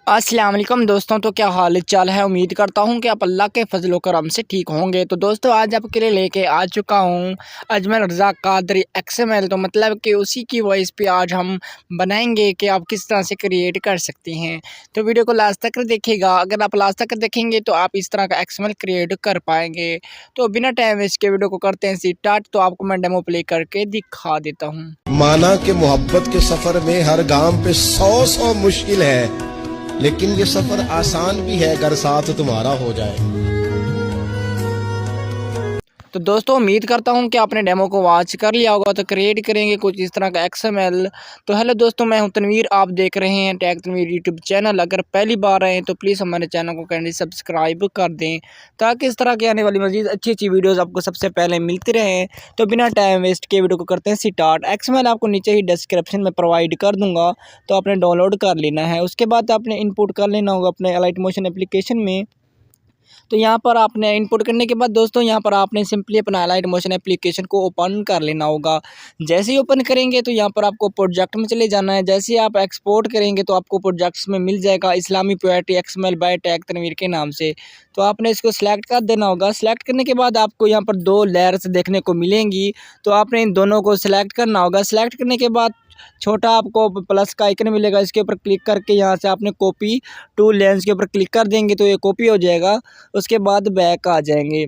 अस्सलाम वालेकुम दोस्तों, तो क्या हाल चाल है। उम्मीद करता हूं कि आप अल्लाह के फजल करम से ठीक होंगे। तो दोस्तों आज आपके लिए लेके आ चुका हूं अजमल रज़ा कादरी XML। तो मतलब कि उसी की वॉइस पे आज हम बनाएंगे कि आप किस तरह से क्रिएट कर सकते हैं। तो वीडियो को लास्ट तक देखिएगा। अगर आप लास्ट तक देखेंगे तो आप इस तरह का XML क्रिएट कर पाएंगे। तो बिना टाइम वेस्ट के वीडियो को करते हैं स्टार्ट। तो आपको मैं डेमो प्ले करके दिखा देता हूँ। माना कि मोहब्बत के सफर में हर गांव पे 100 मुश्किल है, लेकिन ये सफर आसान भी है अगर साथ तुम्हारा हो जाए। तो दोस्तों उम्मीद करता हूं कि आपने डेमो को वॉच कर लिया होगा। तो क्रिएट करेंगे कुछ इस तरह का XML। तो हेलो दोस्तों, मैं हूं तनवीर, आप देख रहे हैं टेक तनवीर यूट्यूब चैनल। अगर पहली बार आए हैं तो प्लीज़ हमारे चैनल को कैंडी सब्सक्राइब कर दें, ताकि इस तरह की आने वाली मजीद अच्छी अच्छी वीडियोज़ आपको सबसे पहले मिलती रहें। तो बिना टाइम वेस्ट के वीडियो को करते हैं स्टार्ट। XML आपको नीचे ही डिस्क्रिप्शन में प्रोवाइड कर दूँगा, तो आपने डाउनलोड कर लेना है। उसके बाद आपने इनपुट कर लेना होगा अपने अलाइट मोशन एप्लीकेशन में। तो यहाँ पर आपने इनपुट करने के बाद दोस्तों यहाँ पर आपने सिंपली अपना अलाइट मोशन एप्लीकेशन को ओपन कर लेना होगा। जैसे ही ओपन करेंगे तो यहाँ पर आपको प्रोजेक्ट में चले जाना है। जैसे ही आप एक्सपोर्ट करेंगे तो आपको प्रोजेक्ट्स में मिल जाएगा इस्लामी poetry XML by tech Tanveer के नाम से। तो आपने इसको सिलेक्ट कर देना होगा। सिलेक्ट करने के बाद आपको यहाँ पर 2 लेयर्स देखने को मिलेंगी, तो आपने इन दोनों को सिलेक्ट करना होगा। सिलेक्ट करने के बाद छोटा आपको प्लस का आइकन मिलेगा, इसके ऊपर क्लिक करके यहाँ से आपने कॉपी टू लेंस के ऊपर क्लिक कर देंगे तो ये कॉपी हो जाएगा। उसके बाद बैक आ जाएंगे।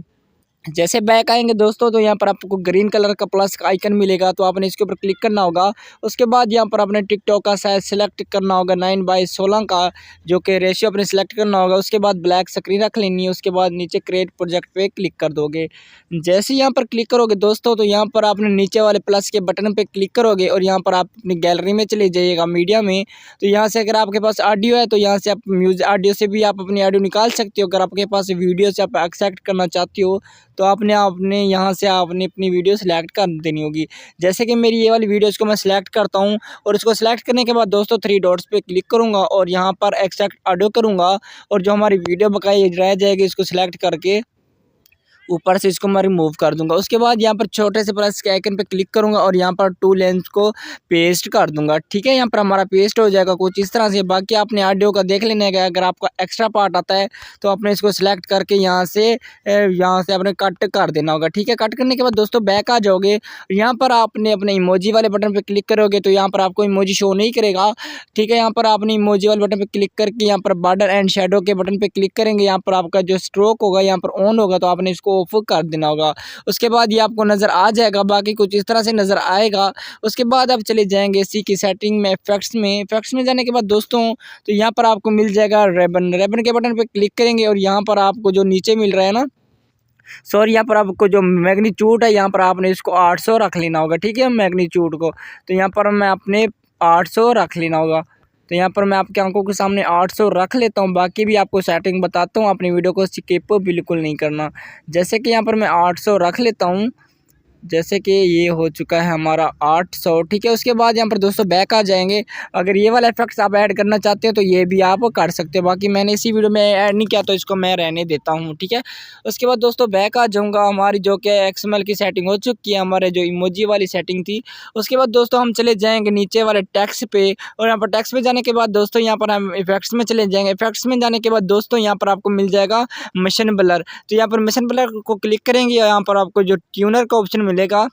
जैसे बैक आएंगे दोस्तों तो यहाँ पर आपको ग्रीन कलर का प्लस का आइकन मिलेगा, तो आपने इसके ऊपर क्लिक करना होगा। उसके बाद यहाँ पर आपने टिकटॉक का साइज सेलेक्ट करना होगा 9:16 का, जो कि रेशियो अपने सेलेक्ट करना होगा। उसके बाद ब्लैक स्क्रीन रख लेनी है। उसके बाद नीचे क्रिएट प्रोजेक्ट पे क्लिक कर दोगे। जैसे यहाँ पर क्लिक करोगे दोस्तों तो यहाँ पर आपने नीचे वाले प्लस के बटन पे क्लिक करोगे और यहाँ पर आप अपनी गैलरी में चले जाइएगा, मीडिया में। तो यहाँ से अगर आपके पास ऑडियो है तो यहाँ से आप म्यूजिक ऑडियो से भी आप अपनी ऑडियो निकाल सकते हो। अगर आपके पास वीडियो से आप एक्सट्रैक्ट करना चाहते हो तो आपने यहाँ से आपने अपनी वीडियो सेलेक्ट कर देनी होगी। जैसे कि मेरी ये वाली वीडियो, इसको मैं सेलेक्ट करता हूँ और इसको सेलेक्ट करने के बाद दोस्तों 3 डॉट्स पे क्लिक करूँगा और यहाँ पर एक्सट्रैक्ट ऑडियो करूँगा और जो हमारी वीडियो बकाई रह जाएगी इसको सेलेक्ट करके ऊपर से इसको मैं रिमूव कर दूंगा। उसके बाद यहाँ पर छोटे से प्लस के आइकन पे क्लिक करूंगा और यहाँ पर 2 लेंस को पेस्ट कर दूंगा। ठीक है, यहाँ पर हमारा पेस्ट हो जाएगा कुछ इस तरह से। बाकी आपने ऑडियो का देख लेना है, अगर आपका एक्स्ट्रा पार्ट आता है तो आपने इसको सिलेक्ट करके यहाँ से आपने कट कर देना होगा। ठीक है, कट करने के बाद दोस्तों बैक आ जाओगे। यहाँ पर आपने अपने इमोजी वाले बटन पर क्लिक करोगे तो यहाँ पर आपको इमोजी शो नहीं करेगा। ठीक है, यहाँ पर आपने इमोजी वाले बटन पर क्लिक करके यहाँ पर बॉर्डर एंड शेडो के बटन पर क्लिक करेंगे। यहाँ पर आपका जो स्ट्रोक होगा यहाँ पर ऑन होगा, तो आपने इसको ऑफ कर देना होगा। उसके बाद ये आपको नज़र आ जाएगा, बाकी कुछ इस तरह से नज़र आएगा। उसके बाद आप चले जाएंगे इसी की सेटिंग में, इफेक्ट्स में जाने के बाद दोस्तों तो यहाँ पर आपको मिल जाएगा रेबन के बटन पे क्लिक करेंगे और यहाँ पर आपको जो नीचे मिल रहा है ना, सॉरी, यहाँ पर आपको जो मैग्नीट्यूड है यहाँ पर आपने इसको 800 रख लेना होगा। ठीक है, मैग्नीट्यूड को तो यहाँ पर मैं अपने 800 रख लेना होगा। तो यहाँ पर मैं आपके आंखों के सामने 800 रख लेता हूँ। बाकी भी आपको सेटिंग बताता हूँ, अपनी वीडियो को स्किप बिल्कुल नहीं करना। जैसे कि यहाँ पर मैं 800 रख लेता हूँ। जैसे कि ये हो चुका है हमारा 800। ठीक है, उसके बाद यहाँ पर दोस्तों बैक आ जाएंगे। अगर ये वाला इफेक्ट्स आप ऐड करना चाहते हो तो ये भी आप कर सकते हो। बाकी मैंने इसी वीडियो में ऐड नहीं किया तो इसको मैं रहने देता हूँ। ठीक है, उसके बाद दोस्तों बैक आ जाऊँगा। हमारी जो कि XML की सेटिंग हो चुकी है, हमारे जो इमोजी वाली सेटिंग थी। उसके बाद दोस्तों हम चले जाएंगे नीचे वाले टेक्स्ट पे और यहाँ पर टेक्स्ट पे जाने के बाद दोस्तों यहाँ पर हम इफेक्ट्स में चले जाएंगे। इफेक्ट्स में जाने के बाद दोस्तों यहाँ पर आपको मिल जाएगा मिशन ब्लर। तो यहाँ पर मिशन ब्लर को क्लिक करेंगे और यहाँ पर आपको जो ट्यूनर का ऑप्शन मिलेगा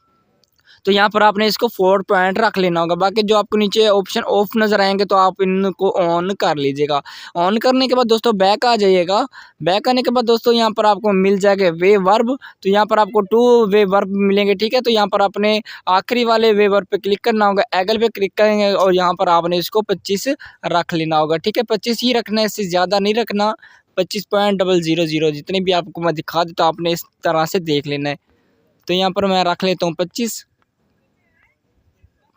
तो यहाँ पर आपने इसको 4 पॉइंट रख लेना होगा। बाकी जो आपको नीचे ऑप्शन ऑफ नज़र आएंगे तो आप इनको ऑन कर लीजिएगा। ऑन करने के बाद दोस्तों बैक आ जाइएगा। बैक आने के बाद दोस्तों यहाँ पर आपको मिल जाएगा वे वर्ब। तो यहाँ पर आपको 2 वे वर्ब मिलेंगे। ठीक है, तो यहाँ पर आपने आखिरी वाले वे वर्ब पे क्लिक करना होगा, एगल पे क्लिक करेंगे और यहाँ पर आपने इसको 25 रख लेना होगा। ठीक है, 25 ही रखना है, इससे ज़्यादा नहीं रखना। 25.000 जितने भी आपको मैं दिखा देता हूँ, आपने इस तरह से देख लेना है। तो यहाँ पर मैं रख लेता हूँ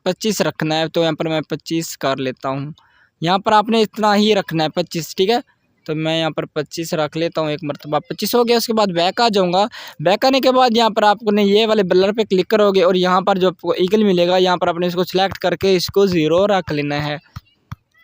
25 रखना है, तो यहाँ पर मैं 25 कर लेता हूँ। यहाँ पर आपने इतना ही रखना है 25। ठीक है, तो मैं यहाँ पर 25 रख लेता हूँ। एक मरतबा 25 हो गया। उसके बाद बैक आ जाऊँगा। बैक आने के बाद यहाँ पर आपने ये वाले ब्लर पे क्लिक करोगे और यहाँ पर जो आपको ईगल मिलेगा यहाँ पर आपने इसको सिलेक्ट करके इसको 0 रख लेना है।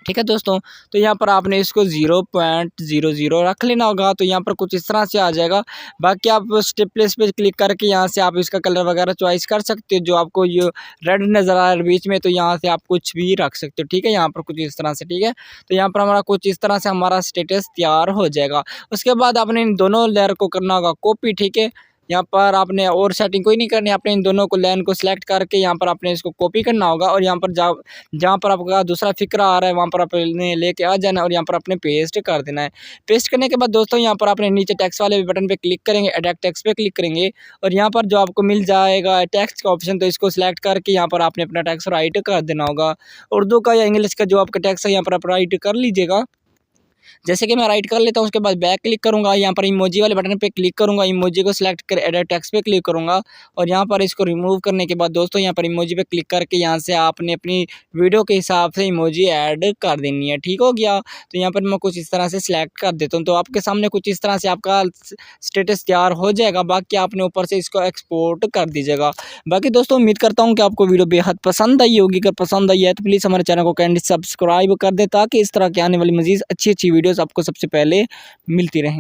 ठीक है दोस्तों। तो यहाँ पर आपने इसको 0.00 रख लेना होगा। तो यहाँ पर कुछ इस तरह से आ जाएगा। बाकी आप स्टेप प्लेस पे क्लिक करके यहाँ से आप इसका कलर वगैरह चॉइस कर सकते हो, जो आपको ये रेड नज़र आ रहा है बीच में, तो यहाँ से आप कुछ भी रख सकते हो। ठीक है, यहाँ पर कुछ इस तरह से। ठीक है, तो यहाँ पर हमारा कुछ इस तरह से हमारा स्टेटस तैयार हो जाएगा। उसके बाद आपने इन दोनों लेयर को करना होगा कॉपी। ठीक है, यहाँ पर आपने और सेटिंग कोई नहीं करनी, आपने इन दोनों को लाइन को सिलेक्ट करके यहाँ पर आपने इसको कॉपी करना होगा और यहाँ पर जहाँ पर आपका दूसरा फिक्रा आ रहा है वहाँ पर आपने लेके आ जाना है और यहाँ पर आपने पेस्ट कर देना है। पेस्ट करने के बाद दोस्तों यहाँ पर आपने नीचे टेक्स्ट वाले बटन पे क्लिक करेंगे, एडिट टेक्स्ट पे क्लिक करेंगे और यहाँ पर जो आपको मिल जाएगा टेक्स्ट का ऑप्शन, तो इसको सिलेक्ट करके यहाँ पर आपने अपना टेक्स्ट राइट कर देना होगा। उर्दू का या इंग्लिश का जो आपका टेक्स्ट है यहाँ पर आप राइट कर लीजिएगा। जैसे कि मैं राइट कर लेता हूँ, उसके बाद बैक क्लिक करूँगा, यहाँ पर इमोजी वाले बटन पे क्लिक करूँगा, इमोजी को सिलेक्ट कर एडिट टेक्स्ट पे क्लिक करूँगा और यहाँ पर इसको रिमूव करने के बाद दोस्तों यहाँ पर इमोजी पे क्लिक करके यहाँ से आपने अपनी वीडियो के हिसाब से इमोजी ऐड कर देनी है। ठीक हो गया, तो यहाँ पर मैं कुछ इस तरह से सिलेक्ट कर देता हूँ। तो आपके सामने कुछ इस तरह से आपका स्टेटस तैयार हो जाएगा। बाकी आपने ऊपर से इसको एक्सपोर्ट कर दीजिएगा। बाकी दोस्तों उम्मीद करता हूँ कि आपको वीडियो बेहद पसंद आई होगी। अगर पसंद आई है तो प्लीज़ हमारे चैनल को काइंडली सब्सक्राइब कर दें, ताकि इस तरह की आने वाली मज़ीद अच्छी वीडियोज़ आपको सबसे पहले मिलती रहें।